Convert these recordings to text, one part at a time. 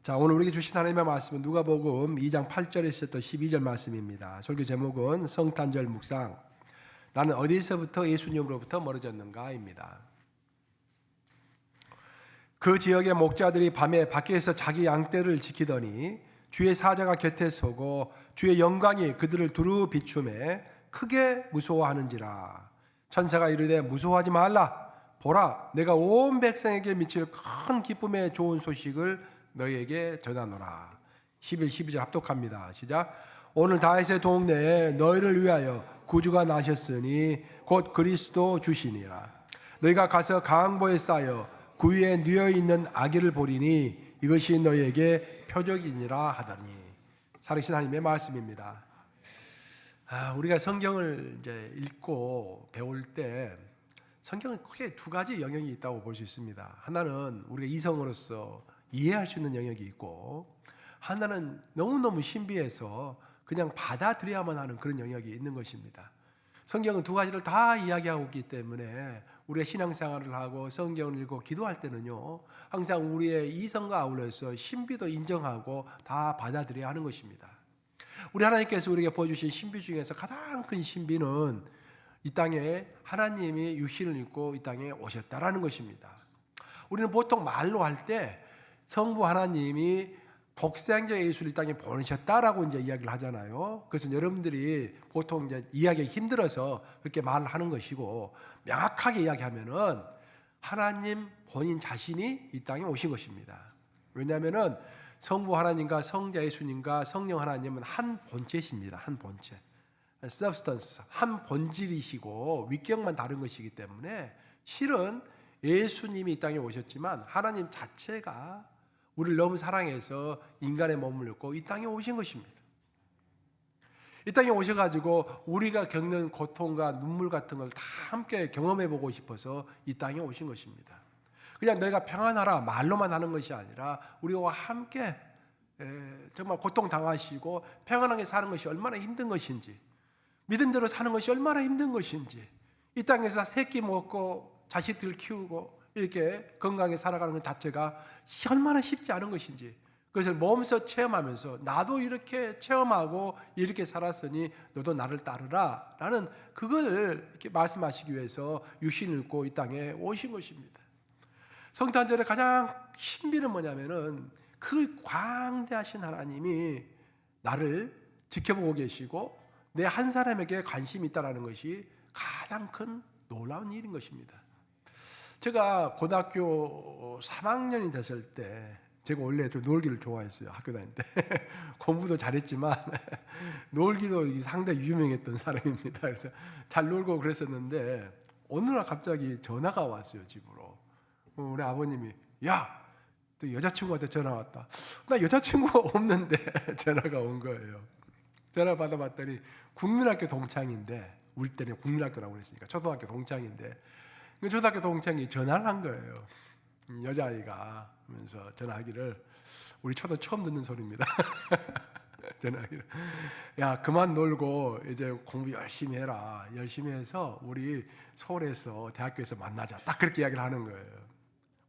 자, 오늘 우리에게 주신 하나님의 말씀은 누가복음 2장 8절에서 또 12절 말씀입니다. 설교 제목은 성탄절 묵상. 나는 어디서부터 예수님으로부터 멀어졌는가입니다. 그 지역의 목자들이 밤에 밖에서 자기 양떼를 지키더니 주의 사자가 곁에 서고 주의 영광이 그들을 두루 비추매 크게 무서워하는지라. 천사가 이르되 무서워하지 말라. 보라, 내가 온 백성에게 미칠 큰 기쁨의 좋은 소식을 너희에게 전하노라. 11, 12절 합독합니다. 시작. 오늘 다윗의 동네에 너희를 위하여 구주가 나셨으니 곧 그리스도 주시니라. 너희가 가서 강보에 쌓여 구 위에 누워 있는 아기를 보리니 이것이 너희에게 표적이니라 하더니. 살아계신 하나님의 말씀입니다. 우리가 성경을 이제 읽고 배울 때 성경은 크게 두 가지 영역이 있다고 볼 수 있습니다. 하나는 우리가 이성으로서 이해할 수 있는 영역이 있고, 하나는 너무너무 신비해서 그냥 받아들여야만 하는 그런 영역이 있는 것입니다. 성경은 두 가지를 다 이야기하고 있기 때문에 우리가 신앙생활을 하고 성경을 읽고 기도할 때는요, 항상 우리의 이성과 아울러서 신비도 인정하고 다 받아들여야 하는 것입니다. 우리 하나님께서 우리에게 보여주신 신비 중에서 가장 큰 신비는 이 땅에 하나님이 육신을 입고 이 땅에 오셨다라는 것입니다. 우리는 보통 말로 할 때 성부 하나님이 독생자 예수를 이 땅에 보내셨다라고 이제 이야기를 하잖아요. 그래서 여러분들이 보통 이제 이야기가 힘들어서 그렇게 말을 하는 것이고, 명확하게 이야기하면은 하나님 본인 자신이 이 땅에 오신 것입니다. 왜냐하면은 성부 하나님과 성자 예수님과 성령 하나님은 한 본체십니다. 한 본체, substance, 한 본질이시고 위격만 다른 것이기 때문에 실은 예수님이 이 땅에 오셨지만 하나님 자체가 우리를 너무 사랑해서 인간의 몸을 입고 이 땅에 오신 것입니다. 이 땅에 오셔가지고 우리가 겪는 고통과 눈물 같은 걸 다 함께 경험해보고 싶어서 이 땅에 오신 것입니다. 그냥 너희가 평안하라 말로만 하는 것이 아니라 우리와 함께 정말 고통당하시고 평안하게 사는 것이 얼마나 힘든 것인지, 믿음대로 사는 것이 얼마나 힘든 것인지, 이 땅에서 새끼 먹고 자식들 키우고 이렇게 건강하게 살아가는 것 자체가 얼마나 쉽지 않은 것인지, 그것을 몸소 체험하면서 나도 이렇게 체험하고 이렇게 살았으니 너도 나를 따르라 라는 그걸 이렇게 말씀하시기 위해서 육신을 입고 이 땅에 오신 것입니다. 성탄절의 가장 신비는 뭐냐면은 그 광대하신 하나님이 나를 지켜보고 계시고 내 한 사람에게 관심이 있다는 것이 가장 큰 놀라운 일인 것입니다. 제가 고등학교 3학년이 됐을 때, 제가 원래 좀 놀기를 좋아했어요. 학교 다닐 때 공부도 잘했지만 놀기도 상당히 유명했던 사람입니다. 그래서 잘 놀고 그랬었는데 어느 날 갑자기 전화가 왔어요. 집으로. 우리 아버님이 야, 또 여자친구한테 전화 왔다. 나 여자친구가 없는데 전화가 온 거예요. 전화 받아봤더니 국민학교 동창인데, 우리 때는 국민학교라고 그랬으니까 초등학교 동창인데, 그 초등학교 동창이 전화를 한 거예요. 여자아이가 하면서 전화하기를, 우리 초등 처음 듣는 소리입니다. 전화하기를, 야 그만 놀고 이제 공부 열심히 해라. 열심히 해서 우리 서울에서 대학교에서 만나자. 딱 그렇게 이야기를 하는 거예요.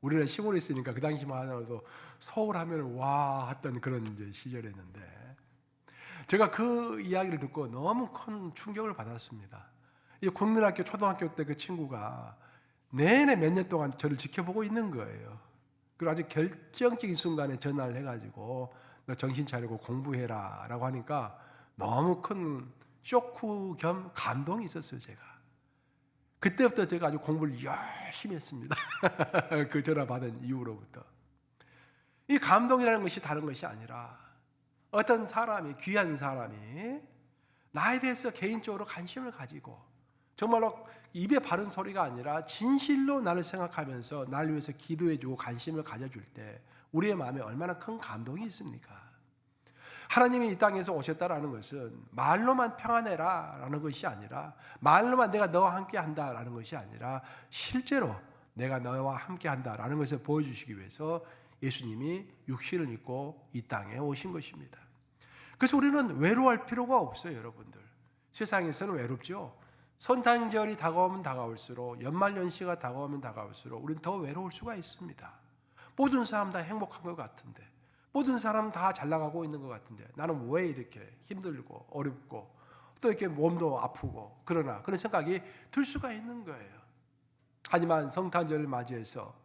우리는 시골에 있으니까 그 당시만 하더라도 서울 하면 와 했던 그런 이제 시절이었는데, 제가 그 이야기를 듣고 너무 큰 충격을 받았습니다. 이 국민학교 초등학교 때 그 친구가 내내 몇 년 동안 저를 지켜보고 있는 거예요. 그리고 아주 결정적인 순간에 전화를 해가지고 너 정신 차리고 공부해라 라고 하니까 너무 큰 쇼크 겸 감동이 있었어요. 제가 그때부터 제가 아주 공부를 열심히 했습니다. 그 전화 받은 이후로부터. 이 감동이라는 것이 다른 것이 아니라 어떤 사람이, 귀한 사람이 나에 대해서 개인적으로 관심을 가지고 정말로 입에 바른 소리가 아니라 진실로 나를 생각하면서 나를 위해서 기도해주고 관심을 가져줄 때 우리의 마음에 얼마나 큰 감동이 있습니까? 하나님이 이 땅에서 오셨다라는 것은 말로만 평안해라 라는 것이 아니라, 말로만 내가 너와 함께 한다라는 것이 아니라 실제로 내가 너와 함께 한다라는 것을 보여주시기 위해서 예수님이 육신을 입고 이 땅에 오신 것입니다. 그래서 우리는 외로워할 필요가 없어요. 여러분들, 세상에서는 외롭죠. 성탄절이 다가오면 다가올수록, 연말연시가 다가오면 다가올수록 우리는 더 외로울 수가 있습니다. 모든 사람 다 행복한 것 같은데, 모든 사람 다 잘 나가고 있는 것 같은데 나는 왜 이렇게 힘들고 어렵고 또 이렇게 몸도 아프고 그러나 그런 생각이 들 수가 있는 거예요. 하지만 성탄절을 맞이해서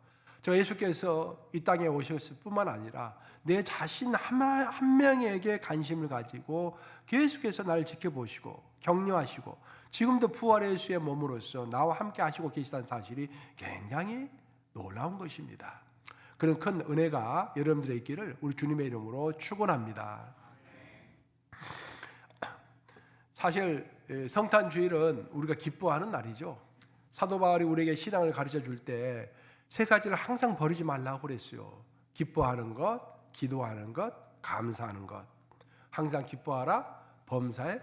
저 예수께서 이 땅에 오셨을 뿐만 아니라 내 자신 한 명에게 관심을 가지고 계속해서 나를 지켜보시고 격려하시고 지금도 부활의 예수의 몸으로서 나와 함께 하시고 계시다는 사실이 굉장히 놀라운 것입니다. 그런 큰 은혜가 여러분들의 있기를 우리 주님의 이름으로 축원합니다. 사실 성탄주일은 우리가 기뻐하는 날이죠. 사도 바울이 우리에게 신앙을 가르쳐 줄 때 세 가지를 항상 버리지 말라고 그랬어요. 기뻐하는 것, 기도하는 것, 감사하는 것. 항상 기뻐하라, 범사에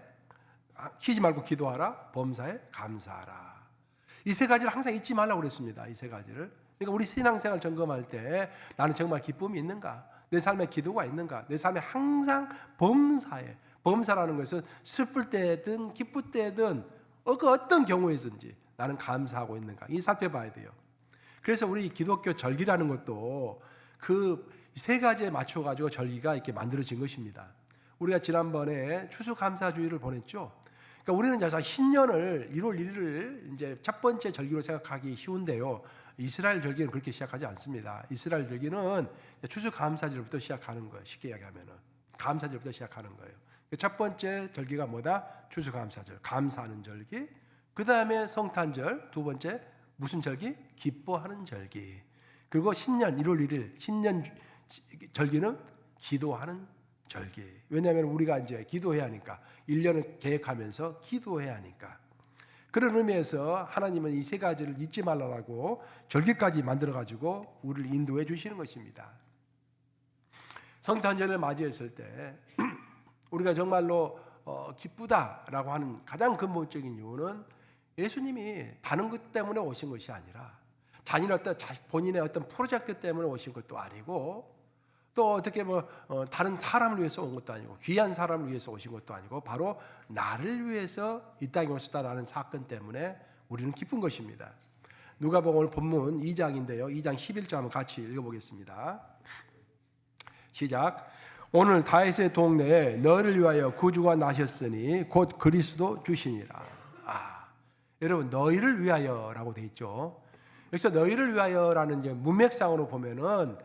쉬지 말고 기도하라, 범사에 감사하라. 이 세 가지를 항상 잊지 말라고 그랬습니다. 이 세 가지를. 그러니까 우리 신앙생활 점검할 때 나는 정말 기쁨이 있는가? 내 삶에 기도가 있는가? 내 삶에 항상 범사에, 범사라는 것은 슬플 때든 기쁠 때든 어떤 경우에든지 나는 감사하고 있는가? 이 살펴봐야 돼요. 그래서 우리 기독교 절기라는 것도 그 세 가지에 맞춰 가지고 절기가 이렇게 만들어진 것입니다. 우리가 지난번에 추수감사주의를 보냈죠. 그러니까 우리는 자 신년을 1월 1일을 이제 첫 번째 절기로 생각하기 쉬운데요. 이스라엘 절기는 그렇게 시작하지 않습니다. 이스라엘 절기는 추수감사절부터 시작하는 거예요. 쉽게 이야기하면은 감사절부터 시작하는 거예요. 첫 번째 절기가 뭐다? 추수감사절, 감사하는 절기. 그 다음에 성탄절, 두 번째 무슨 절기? 기뻐하는 절기. 그리고 신년 1월 1일 신년 절기는 기도하는 절기. 왜냐하면 우리가 이제 기도해야 하니까 1년을 계획하면서 기도해야 하니까. 그런 의미에서 하나님은 이 세 가지를 잊지 말라고 절기까지 만들어 가지고 우리를 인도해 주시는 것입니다. 성탄절을 맞이했을 때 우리가 정말로 기쁘다라고 하는 가장 근본적인 이유는 예수님이 다른 것 때문에 오신 것이 아니라 본인의 어떤 프로젝트 때문에 오신 것도 아니고 또 어떻게 다른 사람을 위해서 온 것도 아니고 귀한 사람을 위해서 오신 것도 아니고 바로 나를 위해서 이 땅에 오셨다라는 사건 때문에 우리는 기쁜 것입니다. 누가복음 오늘 본문 2장인데요. 2장 11절 한번 같이 읽어보겠습니다. 시작. 오늘 다윗의 동네에 너를 위하여 구주가 나셨으니 곧 그리스도 주시니라. 여러분 너희를 위하여라고 돼 있죠. 여기서 너희를 위하여라는 이제 문맥상으로 보면은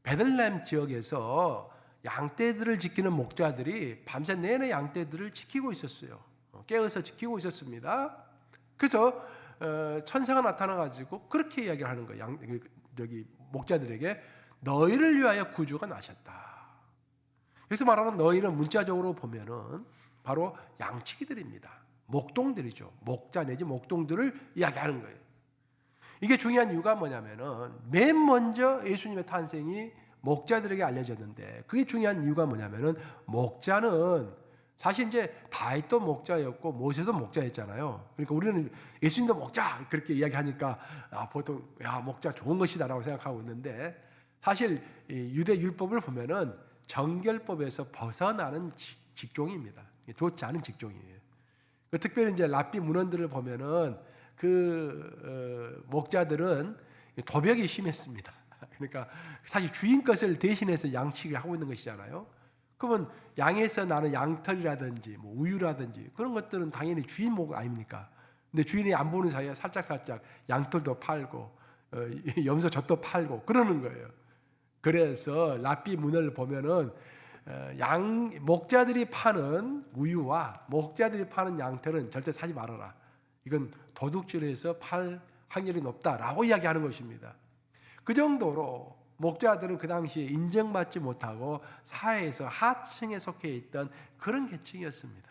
베들레헴 지역에서 양떼들을 지키는 목자들이 밤새 내내 양떼들을 지키고 있었어요. 깨어서 지키고 있었습니다. 그래서 천사가 나타나 가지고 그렇게 이야기를 하는 거예요. 여기 목자들에게 너희를 위하여 구주가 나셨다. 여기서 말하는 너희는 문자적으로 보면은 바로 양치기들입니다. 목동들이죠. 목자 내지 목동들을 이야기하는 거예요. 이게 중요한 이유가 뭐냐면은 맨 먼저 예수님의 탄생이 목자들에게 알려졌는데 그게 중요한 이유가 뭐냐면은 목자는 사실 이제 다윗도 목자였고 모세도 목자였잖아요. 그러니까 우리는 예수님도 목자 그렇게 이야기하니까 보통 목자 좋은 것이다라고 생각하고 있는데 사실 유대 율법을 보면은 정결법에서 벗어나는 직종입니다. 좋지 않은 직종이에요. 특별히 이제 랍비 문헌들을 보면은 목자들은 도벽이 심했습니다. 그러니까 사실 주인 것을 대신해서 양치기를 하고 있는 것이잖아요. 그러면 양에서 나는 양털이라든지 우유라든지 그런 것들은 당연히 주인 목 아닙니까? 근데 주인이 안 보는 사이에 살짝 양털도 팔고 염소젖도 팔고 그러는 거예요. 그래서 랍비 문헌을 보면은 목자들이 파는 우유와 목자들이 파는 양털은 절대 사지 말아라. 이건 도둑질해서 팔 확률이 높다라고 이야기하는 것입니다. 그 정도로 목자들은 그 당시에 인정받지 못하고 사회에서 하층에 속해 있던 그런 계층이었습니다.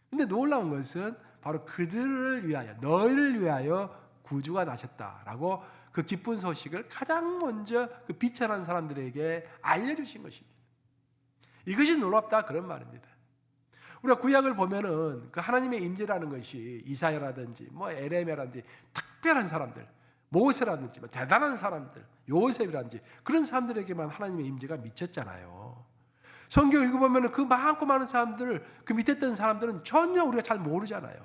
그런데 놀라운 것은 바로 그들을 위하여 너희를 위하여 구주가 나셨다라고 그 기쁜 소식을 가장 먼저 그 비천한 사람들에게 알려주신 것입니다. 이것이 놀랍다 그런 말입니다. 우리가 구약을 보면은 그 하나님의 임재라는 것이 이사야라든지 에레미야라든지 특별한 사람들, 모세라든지 대단한 사람들, 요셉이라든지 그런 사람들에게만 하나님의 임재가 미쳤잖아요. 성경 읽어보면은 그 많고 많은 사람들, 그 밑에 있던 사람들은 전혀 우리가 잘 모르잖아요.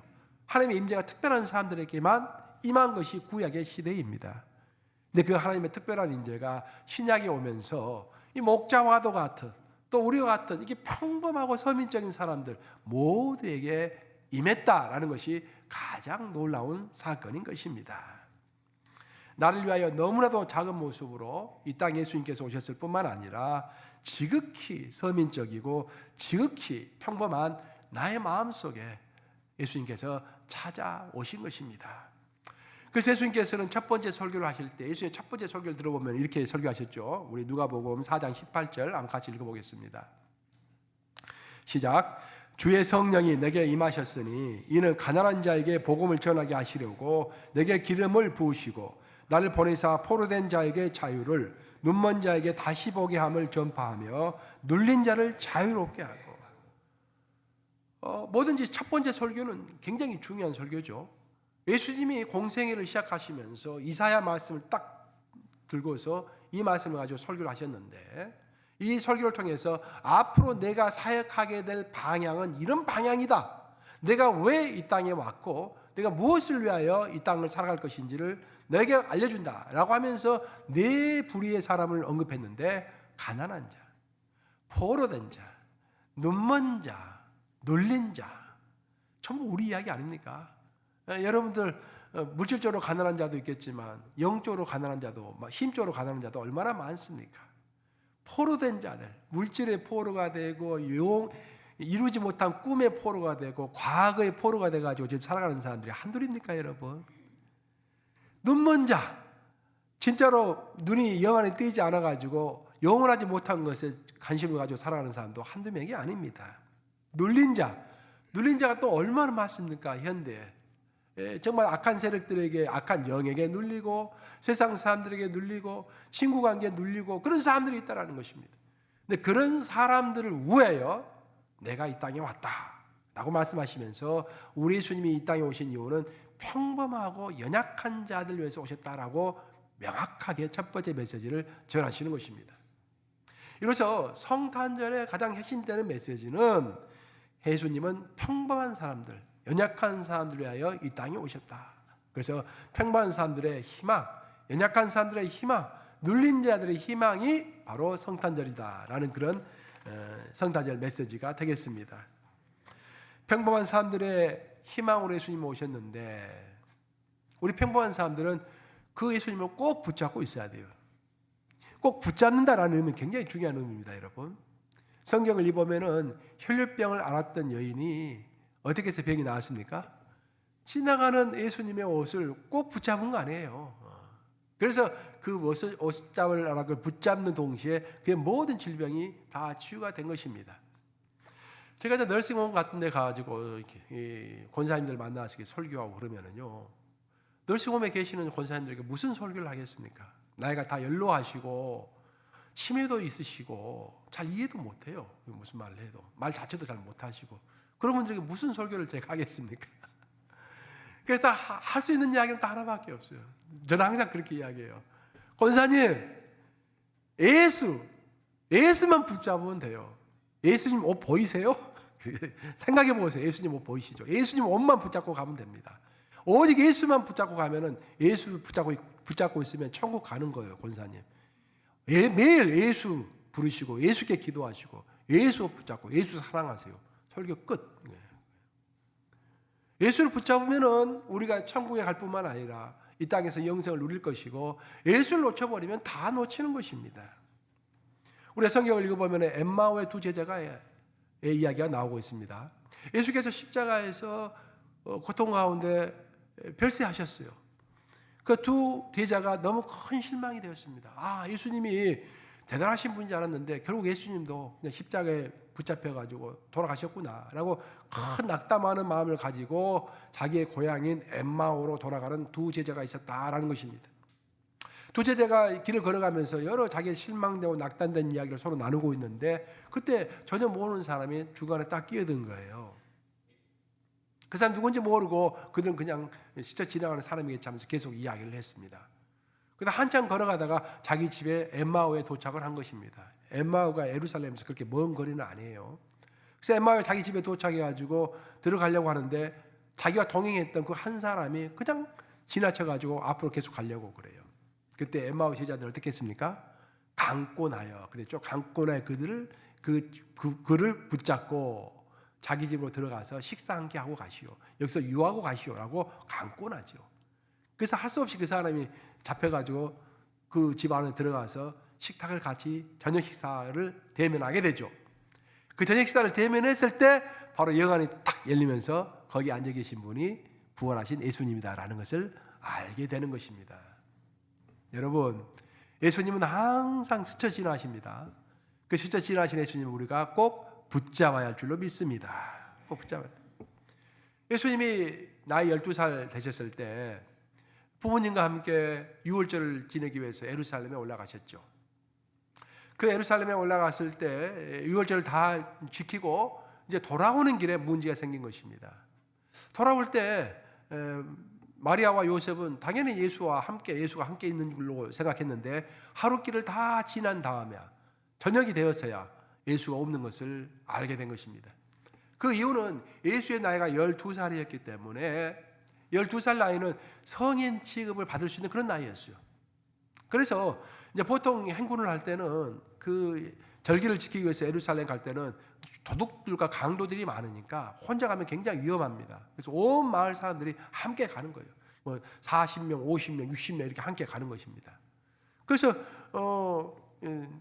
하나님의 임재가 특별한 사람들에게만 임한 것이 구약의 시대입니다. 근데 그 하나님의 특별한 임재가 신약에 오면서 이 목자와도 같은 또 우리와 같은 이게 평범하고 서민적인 사람들 모두에게 임했다라는 것이 가장 놀라운 사건인 것입니다. 나를 위하여 너무나도 작은 모습으로 이 땅에 예수님께서 오셨을 뿐만 아니라 지극히 서민적이고 지극히 평범한 나의 마음속에 예수님께서 찾아오신 것입니다. 그래서 예수님께서는 첫 번째 설교를 하실 때 예수님의 첫 번째 설교를 들어보면 이렇게 설교하셨죠. 우리 누가복음 4장 18절 한번 같이 읽어보겠습니다. 시작. 주의 성령이 내게 임하셨으니 이는 가난한 자에게 복음을 전하게 하시려고 내게 기름을 부으시고 나를 보내사 포로된 자에게 자유를 눈먼 자에게 다시 보게 함을 전파하며 눌린 자를 자유롭게 하고 뭐든지 첫 번째 설교는 굉장히 중요한 설교죠. 예수님이 공생애를 시작하시면서 이사야 말씀을 딱 들고서 이 말씀을 가지고 설교를 하셨는데 이 설교를 통해서 앞으로 내가 사역하게 될 방향은 이런 방향이다. 내가 왜 이 땅에 왔고 내가 무엇을 위하여 이 땅을 살아갈 것인지를 내게 알려준다라고 하면서 네 부류의 사람을 언급했는데 가난한 자, 포로된 자, 눈먼 자, 눌린 자 전부 우리 이야기 아닙니까? 여러분들 물질적으로 가난한 자도 있겠지만 영적으로 가난한 자도 힘적으로 가난한 자도 얼마나 많습니까? 포로된 자들, 물질의 포로가 되고 이루지 못한 꿈의 포로가 되고 과거의 포로가 돼가지고 지금 살아가는 사람들이 한둘입니까 여러분? 눈먼 자, 진짜로 눈이 영안에 띄지 않아가지고 영원하지 못한 것에 관심을 가지고 살아가는 사람도 한두 명이 아닙니다. 눌린 자가 또 얼마나 많습니까? 현대에 정말 악한 세력들에게, 악한 영에게 눌리고 세상 사람들에게 눌리고 친구 관계에 눌리고 그런 사람들이 있다는 것입니다. 근데 그런 사람들을 위하여 내가 이 땅에 왔다라고 말씀하시면서 우리 예수님이 이 땅에 오신 이유는 평범하고 연약한 자들 위해서 오셨다라고 명확하게 첫 번째 메시지를 전하시는 것입니다. 이로써 성탄절의 가장 핵심되는 메시지는 예수님은 평범한 사람들, 연약한 사람들을 위하여 이 땅에 오셨다. 그래서 평범한 사람들의 희망, 연약한 사람들의 희망, 눌린 자들의 희망이 바로 성탄절이다라는 그런 성탄절 메시지가 되겠습니다. 평범한 사람들의 희망으로 예수님이 오셨는데 우리 평범한 사람들은 그 예수님을 꼭 붙잡고 있어야 돼요. 꼭 붙잡는다라는 의미는 굉장히 중요한 의미입니다, 여러분. 성경을 읽어보면은 혈류병을 앓았던 여인이 어떻게 해서 병이 나았습니까? 지나가는 예수님의 옷을 꼭 붙잡은 거 아니에요. 그래서 그 옷 잡으라고 붙잡는 동시에 그의 모든 질병이 다 치유가 된 것입니다. 제가 이제 너싱홈 같은 데 가가지고 이렇게 권사님들 만나서 설교하고 그러면은요, 너싱홈에 계시는 권사님들에게 무슨 설교를 하겠습니까? 나이가 다 연로하시고 치매도 있으시고 잘 이해도 못해요. 무슨 말을 해도 말 자체도 잘 못하시고 그런 분들에게 무슨 설교를 제가 하겠습니까? 그래서 할 수 있는 이야기는 다 하나밖에 없어요. 저는 항상 그렇게 이야기해요. 권사님, 예수만 붙잡으면 돼요. 예수님 옷 보이세요? 생각해 보세요. 예수님 옷 보이시죠? 예수님 옷만 붙잡고 가면 됩니다. 오직 예수만 붙잡고 가면은 예수 붙잡고 있으면 천국 가는 거예요, 권사님. 매일 예수 부르시고 예수께 기도하시고 예수 붙잡고 예수 사랑하세요. 설교 끝. 예수를 붙잡으면은 우리가 천국에 갈 뿐만 아니라 이 땅에서 영생을 누릴 것이고 예수를 놓쳐버리면 다 놓치는 것입니다. 우리 성경을 읽어보면 엠마오의 두 제자가의 이야기가 나오고 있습니다. 예수께서 십자가에서 고통 가운데 별세하셨어요. 그 두 제자가 너무 큰 실망이 되었습니다. 예수님이 대단하신 분인 줄 알았는데 결국 예수님도 그냥 십자가에 붙잡혀가지고 돌아가셨구나라고 큰 낙담하는 마음을 가지고 자기의 고향인 엠마오로 돌아가는 두 제자가 있었다라는 것입니다. 두 제자가 길을 걸어가면서 여러 자기의 실망되고 낙담된 이야기를 서로 나누고 있는데 그때 전혀 모르는 사람이 중간에 딱 끼어든 거예요. 그 사람 누군지 모르고 그들은 그냥 스쳐 지나가는 사람이겠지 하면서 계속 이야기를 했습니다. 그러다 한참 걸어가다가 자기 집에 엠마오에 도착을 한 것입니다. 엠마오가 예루살렘에서 그렇게 먼 거리는 아니에요. 그래서 엠마오에 자기 집에 도착해가지고 들어가려고 하는데 자기가 동행했던 그 한 사람이 그냥 지나쳐가지고 앞으로 계속 가려고 그래요. 그때 엠마오 제자들 어떻게 했습니까? 강권하여 그랬죠. 강권하여 그들을 그를 붙잡고 자기 집으로 들어가서 식사 함께 하고 가시오. 여기서 유하고 가시오라고 강권하죠. 그래서 할 수 없이 그 사람이 잡혀가지고 그 집 안에 들어가서 식탁을 같이 저녁 식사를 대면하게 되죠. 그 저녁 식사를 대면했을 때 바로 영안이 탁 열리면서 거기 앉아 계신 분이 부활하신 예수님이다라는 것을 알게 되는 것입니다. 여러분, 예수님은 항상 스쳐 지나십니다. 그 스쳐 지나신 예수님을 우리가 꼭 붙잡아야 할 줄로 믿습니다. 꼭 붙잡아야 돼요. 예수님이 나이 12살 되셨을 때 부모님과 함께 유월절을 지내기 위해서 예루살렘에 올라가셨죠. 그 예루살렘에 올라갔을 때 유월절을 다 지키고 이제 돌아오는 길에 문제가 생긴 것입니다. 돌아올 때 마리아와 요셉은 당연히 예수가 함께 있는 걸로 생각했는데 하루 길을 다 지난 다음에 저녁이 되어서야 예수가 없는 것을 알게 된 것입니다. 그 이유는 예수의 나이가 12살이었기 때문에 12살 나이는 성인 취급을 받을 수 있는 그런 나이였어요. 그래서 이제 보통 행군을 할 때는 그 절기를 지키기 위해서 예루살렘 갈 때는 도둑들과 강도들이 많으니까 혼자 가면 굉장히 위험합니다. 그래서 온 마을 사람들이 함께 가는 거예요. 뭐 40명, 50명, 60명 이렇게 함께 가는 것입니다. 그래서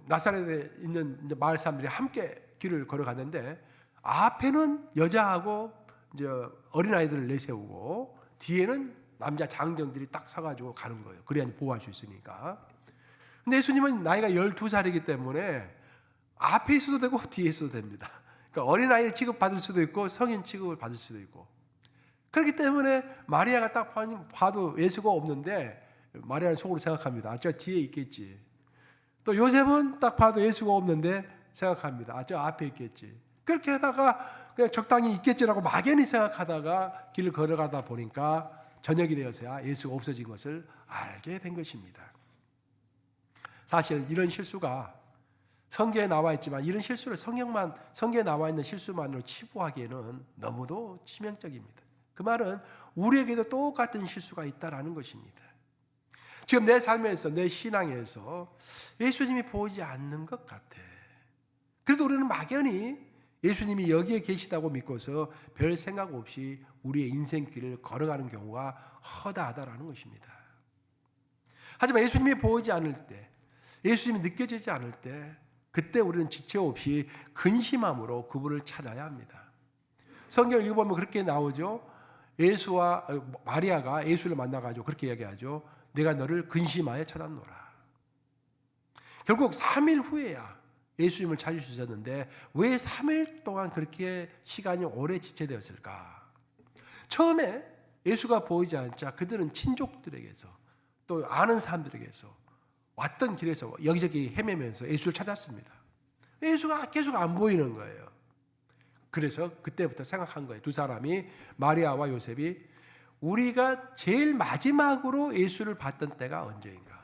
나사렛에 있는 이제 마을 사람들이 함께 길을 걸어갔는데 앞에는 여자하고 이제 어린아이들을 내세우고 뒤에는 남자 장정들이 딱 서가지고 가는 거예요. 그래야 보호할 수 있으니까. 근데 예수님은 나이가 12살이기 때문에 앞에 있어도 되고 뒤에 있어도 됩니다. 그러니까 어린아이 취급받을 수도 있고 성인 취급을 받을 수도 있고. 그렇기 때문에 마리아가 딱 봐도 예수가 없는데 마리아는 속으로 생각합니다. 저 뒤에 있겠지. 또 요셉은 딱 봐도 예수가 없는데 생각합니다. 저 앞에 있겠지. 그렇게 하다가 그냥 적당히 있겠지라고 막연히 생각하다가 길을 걸어가다 보니까 저녁이 되어서야 예수가 없어진 것을 알게 된 것입니다. 사실 이런 실수가 성경에 나와 있지만 이런 실수를 성경에 나와 있는 실수만으로 치부하기에는 너무도 치명적입니다. 그 말은 우리에게도 똑같은 실수가 있다라는 것입니다. 지금 내 삶에서 내 신앙에서 예수님이 보이지 않는 것 같아. 그래도 우리는 막연히 예수님이 여기에 계시다고 믿고서 별 생각 없이 우리의 인생길을 걸어가는 경우가 허다하다라는 것입니다. 하지만 예수님이 보이지 않을 때, 예수님이 느껴지지 않을 때 그때 우리는 지체 없이 근심함으로 그분을 찾아야 합니다. 성경을 읽어보면 그렇게 나오죠. 마리아가 예수를 만나가지고 그렇게 이야기하죠. 내가 너를 근심하여 찾았노라. 결국 3일 후에야 예수님을 찾을 수 있었는데 왜 3일 동안 그렇게 시간이 오래 지체되었을까? 처음에 예수가 보이지 않자 그들은 친족들에게서 또 아는 사람들에게서 왔던 길에서 여기저기 헤매면서 예수를 찾았습니다. 예수가 계속 안 보이는 거예요. 그래서 그때부터 생각한 거예요. 두 사람이 마리아와 요셉이 우리가 제일 마지막으로 예수를 봤던 때가 언제인가?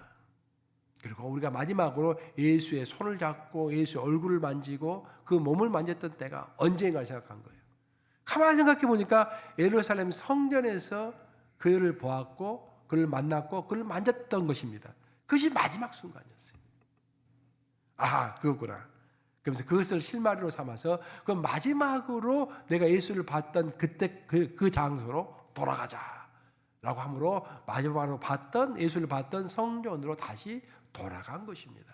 그리고 우리가 마지막으로 예수의 손을 잡고 예수의 얼굴을 만지고 그 몸을 만졌던 때가 언제인가를 생각한 거예요. 가만히 생각해 보니까 예루살렘 성전에서 그를 보았고 그를 만났고 그를 만졌던 것입니다. 그것이 마지막 순간이었어요. 그거구나. 그러면서 그것을 실마리로 삼아서 그 마지막으로 내가 예수를 봤던 그때 그 장소로 돌아가자라고 함으로 마지막으로 예수를 봤던 성전으로 다시 돌아간 것입니다.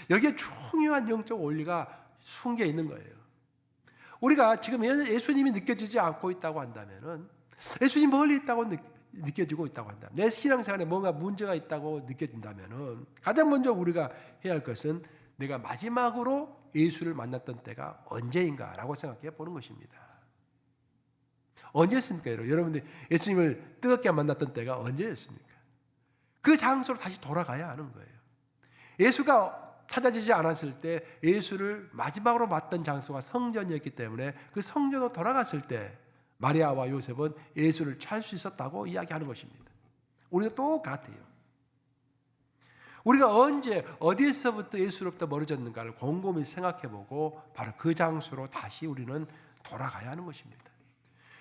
여기에 중요한 영적 원리가 숨겨 있는 거예요. 우리가 지금 예수님이 느껴지지 않고 있다고 한다면은 예수님 멀리 있다고 느껴지고 있다고 한다면 내 신앙생활에 뭔가 문제가 있다고 느껴진다면은 가장 먼저 우리가 해야 할 것은 내가 마지막으로 예수를 만났던 때가 언제인가라고 생각해 보는 것입니다. 언제였습니까? 여러분들 예수님을 뜨겁게 만났던 때가 언제였습니까? 그 장소로 다시 돌아가야 하는 거예요. 예수가 찾아지지 않았을 때 예수를 마지막으로 봤던 장소가 성전이었기 때문에 그 성전으로 돌아갔을 때 마리아와 요셉은 예수를 찾을 수 있었다고 이야기하는 것입니다. 우리도 똑같아요. 우리가 언제 어디에서부터 예수로부터 멀어졌는가를 곰곰이 생각해보고 바로 그 장소로 다시 우리는 돌아가야 하는 것입니다.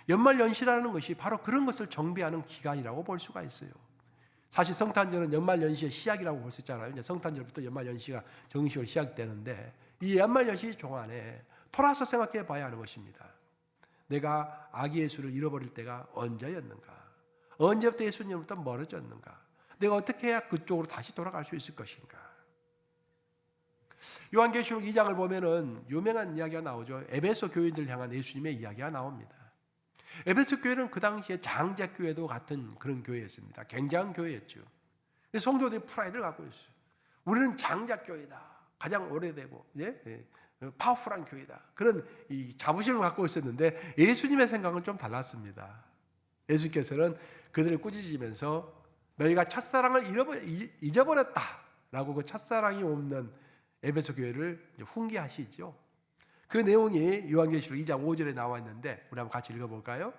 연말연시라는 것이 바로 그런 것을 정비하는 기간이라고 볼 수가 있어요. 사실 성탄절은 연말연시의 시작이라고 볼 수 있잖아요. 이제 성탄절부터 연말연시가 정식으로 시작되는데 이 연말연시 동안에 돌아서 생각해 봐야 하는 것입니다. 내가 아기 예수를 잃어버릴 때가 언제였는가? 언제부터 예수님으로부터 멀어졌는가? 내가 어떻게 해야 그쪽으로 다시 돌아갈 수 있을 것인가? 요한계시록 2장을 보면은 유명한 이야기가 나오죠. 에베소 교인들 향한 예수님의 이야기가 나옵니다. 에베소 교회는 그 당시에 장자교회도 같은 그런 교회였습니다. 굉장한 교회였죠. 성도들이 프라이드를 갖고 있어요. 우리는 장자교회다. 가장 오래되고 파워풀한 교회다. 그런 이 자부심을 갖고 있었는데 예수님의 생각은 좀 달랐습니다. 예수께서는 그들을 꾸짖으면서 너희가 첫사랑을 잊어버렸다라고 그 첫사랑이 없는 에베소 교회를 훈계하시죠. 그 내용이 요한계시록 2장 5절에 나와 있는데 우리 한번 같이 읽어볼까요?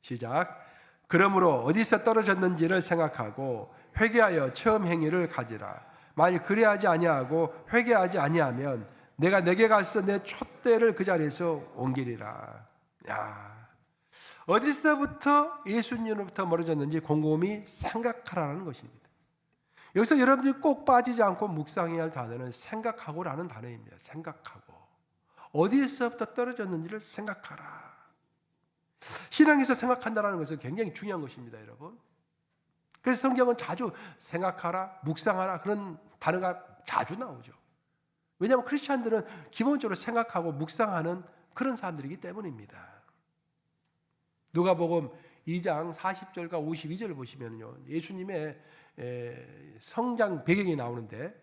시작. 그러므로 어디서 떨어졌는지를 생각하고 회개하여 처음 행위를 가지라. 만일 그리하지 아니하고 회개하지 아니하면 내가 내게 가서 내 촛대를 그 자리에서 옮기리라. 야, 어디서부터 예수님으로부터 멀어졌는지 곰곰이 생각하라는 것입니다. 여기서 여러분들이 꼭 빠지지 않고 묵상해야 할 단어는 생각하고라는 단어입니다. 생각하고. 어디서부터 떨어졌는지를 생각하라. 신앙에서 생각한다는 것은 굉장히 중요한 것입니다, 여러분. 그래서 성경은 자주 생각하라, 묵상하라 그런 단어가 자주 나오죠. 왜냐하면 크리스찬들은 기본적으로 생각하고 묵상하는 그런 사람들이기 때문입니다. 누가복음 2장 40절과 52절을 보시면요, 예수님의 성장 배경이 나오는데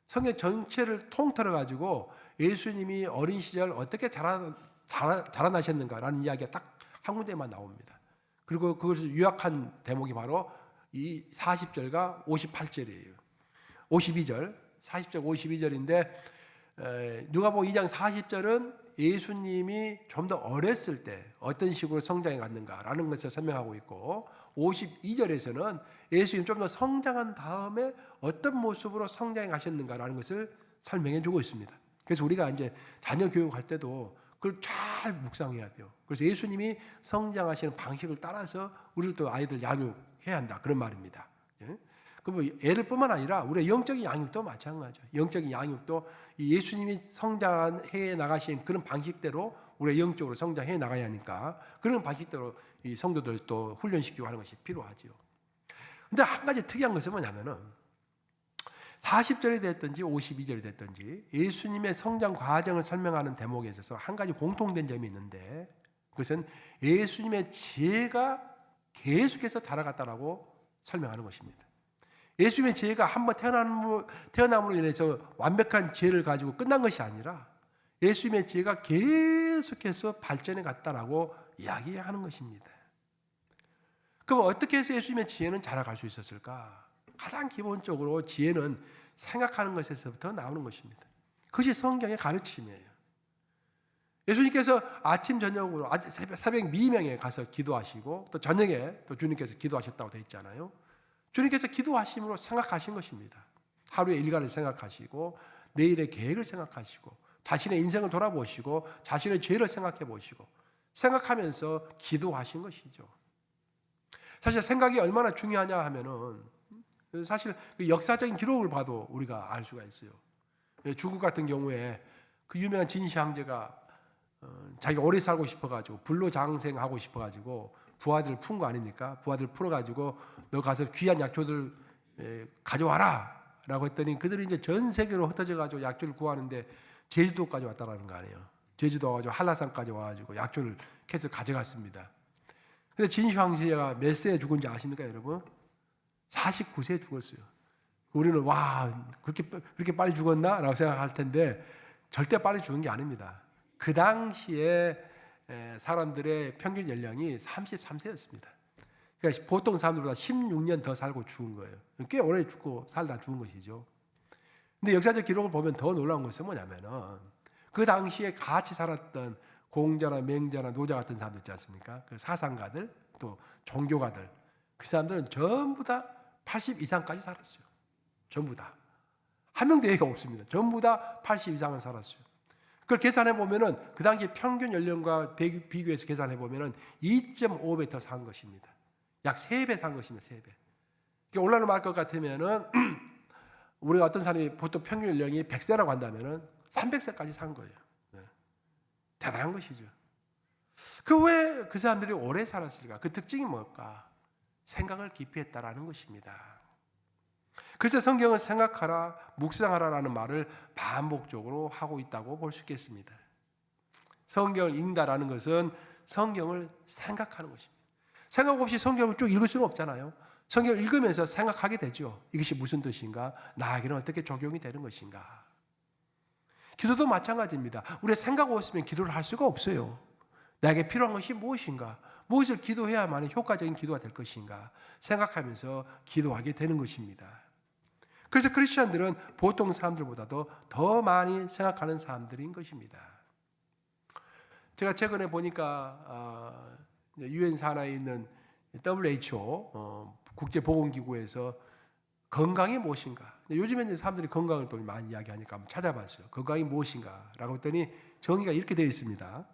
성경 전체를 통틀어 가지고 예수님이 어린 시절 어떻게 자라나셨는가라는 이야기가 딱 한 군데만 나옵니다. 그리고 그것을 요약한 대목이 바로 이 40절과 58절이에요. 52절, 40절, 52절인데 누가복음 2장 40절은 예수님이 좀 더 어렸을 때 어떤 식으로 성장해 갔는가라는 것을 설명하고 있고 52절에서는 예수님 좀 더 성장한 다음에 어떤 모습으로 성장해 가셨는가라는 것을 설명해 주고 있습니다. 그래서 우리가 이제 자녀 교육할 때도 그걸 잘 묵상해야 돼요. 그래서 예수님이 성장하시는 방식을 따라서 우리도 아이들 양육해야 한다 그런 말입니다. 그럼 애들뿐만 아니라 우리의 영적인 양육도 마찬가지죠. 영적인 양육도 예수님이 성장해 나가신 그런 방식대로 우리가 영적으로 성장해 나가야 하니까 그런 방식대로 이 성도들도 훈련시키고 하는 것이 필요하지요. 근데 한 가지 특이한 것은 뭐냐면은 40절이 됐든지 52절이 됐든지 예수님의 성장 과정을 설명하는 대목에 있어서 한 가지 공통된 점이 있는데 그것은 예수님의 지혜가 계속해서 자라갔다라고 설명하는 것입니다. 예수님의 지혜가 한번 태어남으로 인해서 완벽한 지혜를 가지고 끝난 것이 아니라 예수님의 지혜가 계속해서 발전해 갔다라고 이야기하는 것입니다. 그럼 어떻게 해서 예수님의 지혜는 자라갈 수 있었을까? 가장 기본적으로 지혜는 생각하는 것에서부터 나오는 것입니다. 그것이 성경의 가르침이에요. 예수님께서 아침 저녁으로 새벽 미명에 가서 기도하시고 또 저녁에 또 주님께서 기도하셨다고 되어 있잖아요. 주님께서 기도하심으로 생각하신 것입니다. 하루의 일과를 생각하시고 내일의 계획을 생각하시고 자신의 인생을 돌아보시고 자신의 죄를 생각해 보시고 생각하면서 기도하신 것이죠. 사실 생각이 얼마나 중요하냐 하면은 사실 역사적인 기록을 봐도 우리가 알 수가 있어요. 중국 같은 경우에 그 유명한 진시 황제가 자기가 오래 살고 싶어가지고 불로장생하고 싶어가지고 부하들 푼 거 아닙니까? 부하들 풀어가지고 너 가서 귀한 약초들 가져와라 라고 했더니 그들이 이제 전 세계로 흩어져가지고 약초를 구하는데 제주도까지 왔다라는 거 아니에요. 제주도 와가지고 한라산까지 와가지고 약초를 캐서 가져갔습니다. 근데 진시 황제가 몇 세에 죽은지 아십니까, 여러분? 49세에 죽었어요. 우리는 와 그렇게 빨리 죽었나? 라고 생각할 텐데 절대 빨리 죽은 게 아닙니다. 그 당시에 사람들의 평균 연령이 33세였습니다. 그러니까 보통 사람들보다 16년 더 살고 죽은 거예요. 꽤 오래 죽고 살다 죽은 것이죠. 근데 역사적 기록을 보면 더 놀라운 것은 뭐냐면은 그 당시에 같이 살았던 공자나 맹자나 노자 같은 사람들 있지 않습니까? 그 사상가들 또 종교가들 그 사람들은 전부 다 80 이상까지 살았어요. 전부 다. 한 명도 예외가 없습니다. 전부 다 80 이상을 살았어요. 그걸 계산해 보면은 그 당시 평균 연령과 비교해서 계산해 보면은 2.5배 더 산 것입니다. 약 3배 산 것입니다. 3배. 올라는 말 것 같으면은 우리가 어떤 사람이 보통 평균 연령이 100세라고 한다면은 300세까지 산 거예요. 네. 대단한 것이죠. 왜 그 사람들이 오래 살았을까? 그 특징이 뭘까? 생각을 깊이 했다라는 것입니다. 그래서 성경을 생각하라, 묵상하라라는 말을 반복적으로 하고 있다고 볼 수 있겠습니다. 성경을 읽는다라는 것은 성경을 생각하는 것입니다. 생각 없이 성경을 쭉 읽을 수는 없잖아요. 성경을 읽으면서 생각하게 되죠. 이것이 무슨 뜻인가? 나에게는 어떻게 적용이 되는 것인가? 기도도 마찬가지입니다. 우리가 생각 없으면 기도를 할 수가 없어요. 나에게 필요한 것이 무엇인가? 무엇을 기도해야만 효과적인 기도가 될 것인가? 생각하면서 기도하게 되는 것입니다. 그래서 크리스천들은 보통 사람들보다도 더 생각하는 사람들인 것입니다. 제가 최근에 보니까 유엔 산하에 있는 WHO 국제보건기구에서 건강이 무엇인가? 요즘에는 사람들이 건강을 또 많이 이야기하니까 한번 찾아봤어요. 건강이 무엇인가? 라고 했더니 정의가 이렇게 되어 있습니다.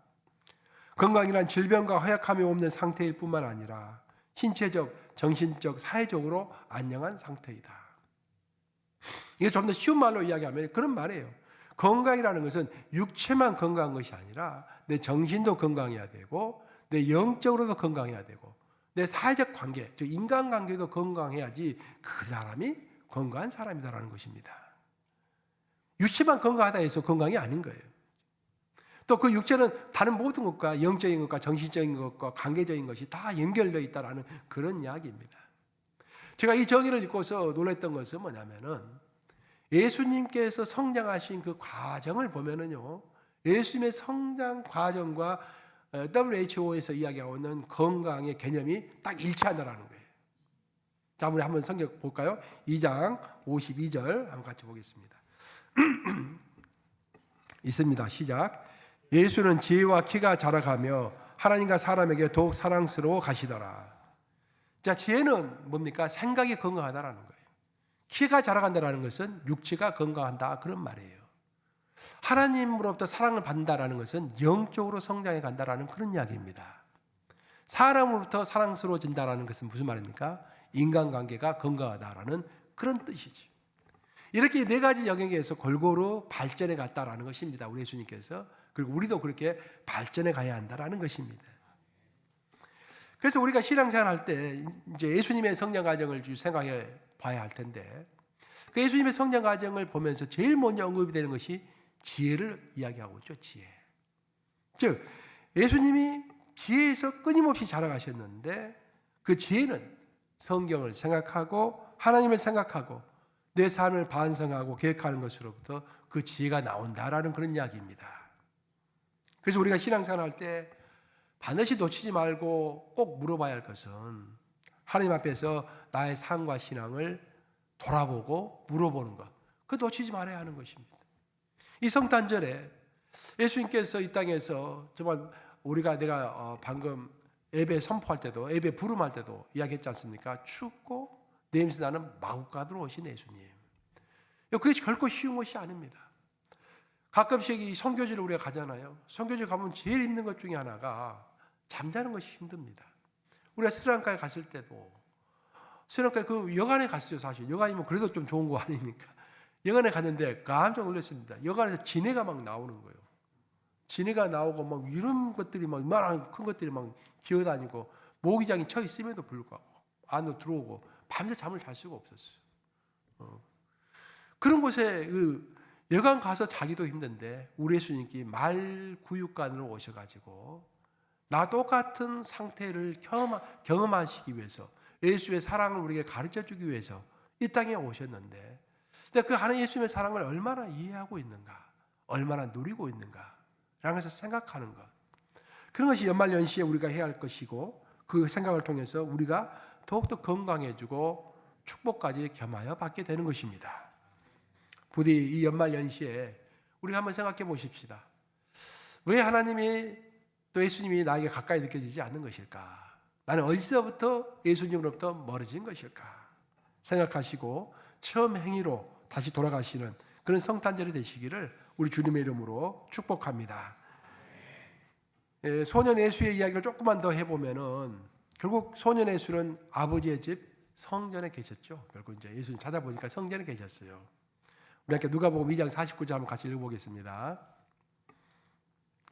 건강이란 질병과 허약함이 없는 상태일 뿐만 아니라 신체적, 정신적, 사회적으로 안녕한 상태이다. 이게 좀 더 쉬운 말로 이야기하면 그런 말이에요. 건강이라는 것은 육체만 건강한 것이 아니라 내 정신도 건강해야 되고 내 영적으로도 건강해야 되고 내 사회적 관계, 즉 인간관계도 건강해야지 그 사람이 건강한 사람이다라는 것입니다. 육체만 건강하다 해서 건강이 아닌 거예요. 또 그 육체는 다른 모든 것과 영적인 것과 정신적인 것과 관계적인 것이 다 연결되어 있다는 그런 이야기입니다. 제가 이 정의를 읽고서 놀랐던 것은 뭐냐면은 예수님께서 성장하신 그 과정을 보면은요, 예수님의 성장 과정과 WHO에서 이야기하고 있는 건강의 개념이 딱 일치한다는 거예요. 자, 우리 한번 성경 볼까요? 2장 52절 한번 같이 보겠습니다. 있습니다. 시작. 예수는 지혜와 키가 자라가며 하나님과 사람에게 더욱 사랑스러워 가시더라. 자, 지혜는 뭡니까? 생각이 건강하다라는 거예요. 키가 자라간다는 것은 육체가 건강한다 그런 말이에요. 하나님으로부터 사랑을 받는다라는 것은 영적으로 성장해 간다라는 그런 이야기입니다. 사람으로부터 사랑스러워진다라는 것은 무슨 말입니까? 인간관계가 건강하다라는 그런 뜻이죠. 이렇게 네 가지 영역에서 골고루 발전해 갔다라는 것입니다. 우리 예수님께서. 그리고 우리도 그렇게 발전해 가야 한다라는 것입니다. 그래서 우리가 신앙생활 할 때 이제 예수님의 성장 과정을 생각해 봐야 할 텐데 그 예수님의 성장 과정을 보면서 제일 먼저 언급이 되는 것이 지혜를 이야기하고 있죠. 지혜. 즉 예수님이 지혜에서 끊임없이 자라가셨는데 그 지혜는 성경을 생각하고 하나님을 생각하고 내 삶을 반성하고 계획하는 것으로부터 그 지혜가 나온다라는 그런 이야기입니다. 그래서 우리가 신앙생활 할 때 반드시 놓치지 말고 꼭 물어봐야 할 것은 하나님 앞에서 나의 삶과 신앙을 돌아보고 물어보는 것. 그거 놓치지 말아야 하는 것입니다. 이 성탄절에 예수님께서 이 땅에서 정말 내가 방금 예배 선포할 때도 예배 부름할 때도 이야기했지 않습니까? 춥고 냄새 나는 마구간으로 오신 예수님. 그것이 결코 쉬운 것이 아닙니다. 가끔씩 이 선교지를 우리가 가잖아요. 선교지 가면 제일 힘든 것 중에 하나가 잠자는 것이 힘듭니다. 우리가 스리랑카에 갔을 때도 스리랑카에 그 여관에 갔어요. 사실 여관이면 그래도 좀 좋은 거 아닙니까? 여관에 갔는데 깜짝 놀랐습니다. 여관에서 지네가 막 나오는 거예요. 지네가 나오고 막 이런 것들이 막 이만한 큰 것들이 막 기어다니고 모기장이 쳐 있음에도 불구하고 안으로 들어오고 밤새 잠을 잘 수가 없었어요. 그런 곳에 여관 가서 자기도 힘든데 우리 예수님께 말 구육간으로 오셔가지고 나 똑같은 상태를 경험하시기 위해서 예수의 사랑을 우리에게 가르쳐주기 위해서 이 땅에 오셨는데 근데 그 하나님 예수님의 사랑을 얼마나 이해하고 있는가 얼마나 누리고 있는가 라는 것을 생각하는 것 그런 것이 연말연시에 우리가 해야 할 것이고 그 생각을 통해서 우리가 더욱더 건강해지고 축복까지 겸하여 받게 되는 것입니다. 부디 이 연말연시에 우리가 한번 생각해 보십시다. 왜 하나님이 또 예수님이 나에게 가까이 느껴지지 않는 것일까? 나는 어디서부터 예수님으로부터 멀어진 것일까? 생각하시고 처음 행위로 다시 돌아가시는 그런 성탄절이 되시기를 우리 주님의 이름으로 축복합니다. 소년 예수의 이야기를 조금만 더 해보면은 결국 소년 예수는 아버지의 집 성전에 계셨죠. 결국 이제 예수님 찾아보니까 성전에 계셨어요. 우리 함께 누가복음 2장 49절 한번 같이 읽어보겠습니다.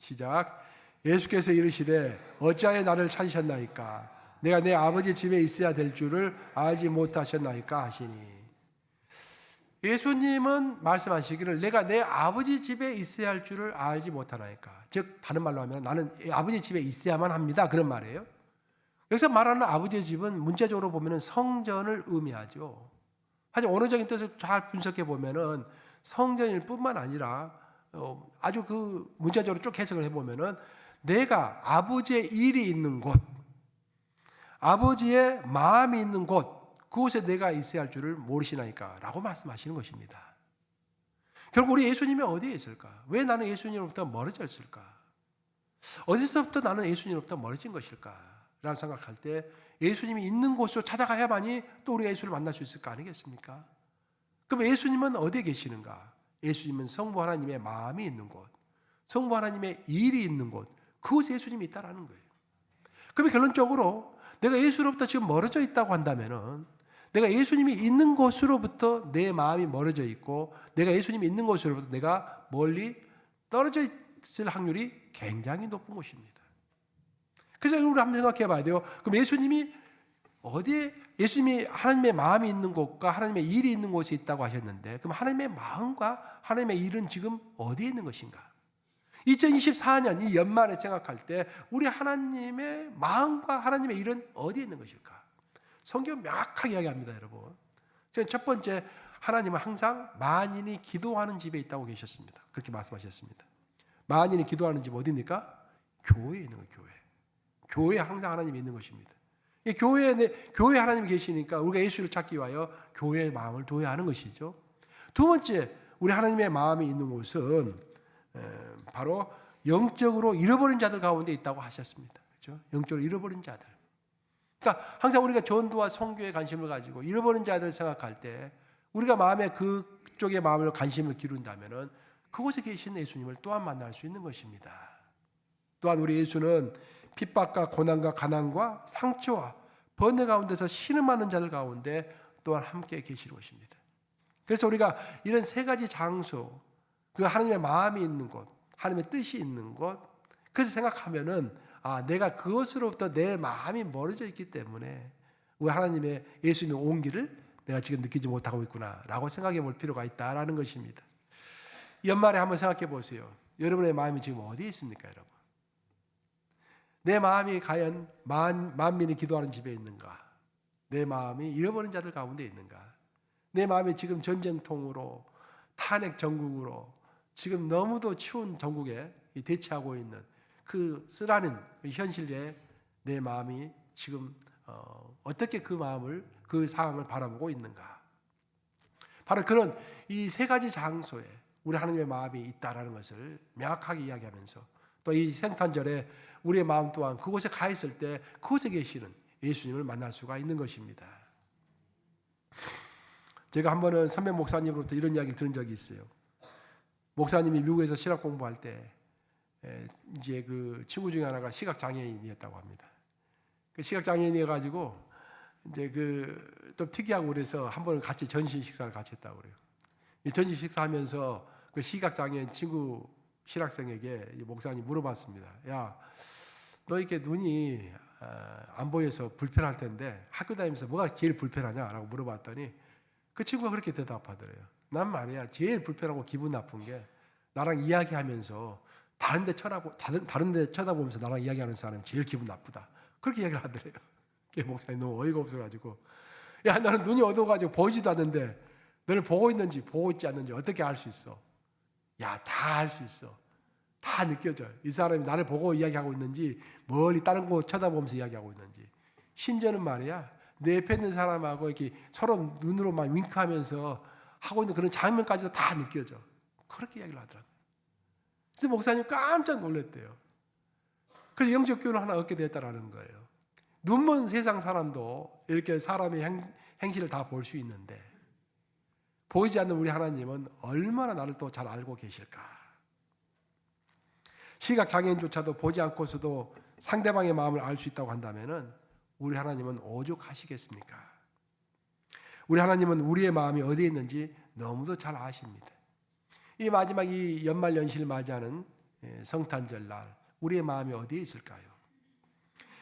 시작. 예수께서 이르시되 어찌하여 나를 찾으셨나이까? 내가 내 아버지 집에 있어야 될 줄을 알지 못하셨나이까 하시니. 예수님은 말씀하시기를 내가 내 아버지 집에 있어야 할 줄을 알지 못하나이까. 즉 다른 말로 하면 나는 아버지 집에 있어야만 합니다. 그런 말이에요. 여기서 말하는 아버지의 집은 문자적으로 보면 성전을 의미하죠. 하지만 언어적인 뜻을 잘 분석해 보면은 성전일 뿐만 아니라 아주 그 문자적으로 쭉 해석을 해보면은 내가 아버지의 일이 있는 곳, 아버지의 마음이 있는 곳, 그곳에 내가 있어야 할 줄을 모르시나이까 라고 말씀하시는 것입니다. 결국 우리 예수님이 어디에 있을까? 왜 나는 예수님으로부터 멀어져 있을까? 어디서부터 나는 예수님으로부터 멀어진 것일까? 라고 생각할 때 예수님이 있는 곳으로 찾아가야만이 또 우리가 예수를 만날 수 있을 거 아니겠습니까? 그럼 예수님은 어디에 계시는가? 예수님은 성부 하나님의 마음이 있는 곳, 성부 하나님의 일이 있는 곳, 그곳에 예수님이 있다라는 거예요. 그러면 결론적으로 내가 예수로부터 지금 멀어져 있다고 한다면은 내가 예수님이 있는 곳으로부터 내 마음이 멀어져 있고 내가 예수님이 있는 곳으로부터 내가 멀리 떨어져 있을 확률이 굉장히 높은 것입니다. 그래서 우리 한번 생각해 봐야 돼요. 그럼 예수님이 어디에, 예수님이 하나님의 마음이 있는 곳과 하나님의 일이 있는 곳에 있다고 하셨는데 그럼 하나님의 마음과 하나님의 일은 지금 어디에 있는 것인가? 2024년 이 연말에 생각할 때 우리 하나님의 마음과 하나님의 일은 어디에 있는 것일까? 성경 명확하게 이야기합니다, 여러분. 첫 번째, 하나님은 항상 만인이 기도하는 집에 있다고 계셨습니다. 그렇게 말씀하셨습니다. 만인이 기도하는 집 어디입니까? 교회에 있는 거예요, 교회. 교회에 항상 하나님이 있는 것입니다. 교회에 하나님이 계시니까 우리가 예수를 찾기 위하여 교회의 마음을 둬야 하는 것이죠. 두 번째, 우리 하나님의 마음이 있는 곳은 바로 영적으로 잃어버린 자들 가운데 있다고 하셨습니다. 그렇죠? 영적으로 잃어버린 자들. 그러니까 항상 우리가 전도와 선교에 관심을 가지고 잃어버린 자들을 생각할 때 우리가 마음에 그쪽에 마음을 관심을 기른다면은 그곳에 계신 예수님을 또한 만날 수 있는 것입니다. 또한 우리 예수는 핍박과 고난과 가난과 상처와 번뇌 가운데서 신음하는 자들 가운데 또한 함께 계시는 것입니다. 그래서 우리가 이런 세 가지 장소, 그 하나님의 마음이 있는 곳, 하나님의 뜻이 있는 곳, 그래서 생각하면은 내가 그것으로부터 내 마음이 멀어져 있기 때문에 우리 하나님의 예수님의 온기를 내가 지금 느끼지 못하고 있구나라고 생각해 볼 필요가 있다라는 것입니다. 연말에 한번 생각해 보세요. 여러분의 마음이 지금 어디에 있습니까, 여러분? 내 마음이 과연 만민이 기도하는 집에 있는가? 내 마음이 잃어버린 자들 가운데 있는가? 내 마음이 지금 전쟁통으로 탄핵 전국으로 지금 너무도 추운 전국에 대치하고 있는 그 쓰라린 현실에 내 마음이 지금 어떻게 그 마음을, 그 상황을 바라보고 있는가? 바로 그런 이 세 가지 장소에 우리 하나님의 마음이 있다라는 것을 명확하게 이야기하면서 또 이 생탄절에 우리의 마음 또한 그곳에 가 있을 때 그곳에 계시는 예수님을 만날 수가 있는 것입니다. 제가 한 번은 선배 목사님으로부터 이런 이야기를 들은 적이 있어요. 목사님이 미국에서 신학 공부할 때 이제 그 친구 중에 하나가 시각 장애인이었다고 합니다. 그 시각 장애인이어 가지고 이제 그 좀 특이하고 그래서 한 번은 같이 전신 식사를 같이 했다고 그래요. 이 전신 식사하면서 그 시각 장애인 친구 신학생에게 목사님이 물어봤습니다. 야, 너 이렇게 눈이 안 보여서 불편할 텐데 학교 다니면서 뭐가 제일 불편하냐라고 물어봤더니 그 친구가 그렇게 대답하더래요. 난 말이야, 제일 불편하고 기분 나쁜 게 나랑 이야기하면서 다른 데 쳐다보면서 나랑 이야기하는 사람이 제일 기분 나쁘다. 그렇게 이야기를 하더래요. 목사님 너무 어이가 없어가지고, 야, 나는 눈이 어두워가지고 보이지도 않는데 너를 보고 있는지 보고 있지 않는지 어떻게 알 수 있어? 야, 다 알 수 있어. 다 느껴져. 이 사람이 나를 보고 이야기하고 있는지 멀리 다른 곳 쳐다보면서 이야기하고 있는지. 심지어는 말이야, 내 옆에 있는 사람하고 이렇게 서로 눈으로 막 윙크하면서 하고 있는 그런 장면까지도 다 느껴져. 그렇게 이야기를 하더라고요. 그래서 목사님 깜짝 놀랐대요. 그래서 영적 교훈을 하나 얻게 됐다라는 거예요. 눈먼 세상 사람도 이렇게 사람의 행실을 다 볼 수 있는데 보이지 않는 우리 하나님은 얼마나 나를 또 잘 알고 계실까? 시각 장애인조차도 보지 않고서도 상대방의 마음을 알 수 있다고 한다면은 우리 하나님은 오죽하시겠습니까? 우리 하나님은 우리의 마음이 어디에 있는지 너무도 잘 아십니다. 이 마지막 이 연말 연시를 맞이하는 성탄절 날 우리의 마음이 어디에 있을까요?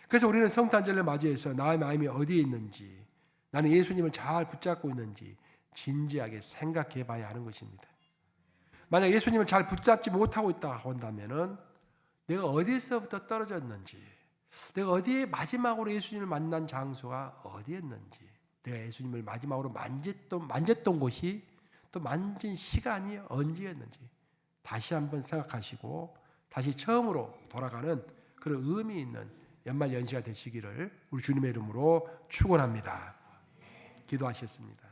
그래서 우리는 성탄절을 맞이해서 나의 마음이 어디에 있는지, 나는 예수님을 잘 붙잡고 있는지 진지하게 생각해 봐야 하는 것입니다. 만약 예수님을 잘 붙잡지 못하고 있다 한다면은 내가 어디서부터 떨어졌는지, 내가 어디에 마지막으로 예수님을 만난 장소가 어디였는지, 내가 예수님을 마지막으로 만졌던 곳이 또 만진 시간이 언제였는지 다시 한번 생각하시고 다시 처음으로 돌아가는 그런 의미 있는 연말 연시가 되시기를 우리 주님의 이름으로 축원합니다. 기도하셨습니다.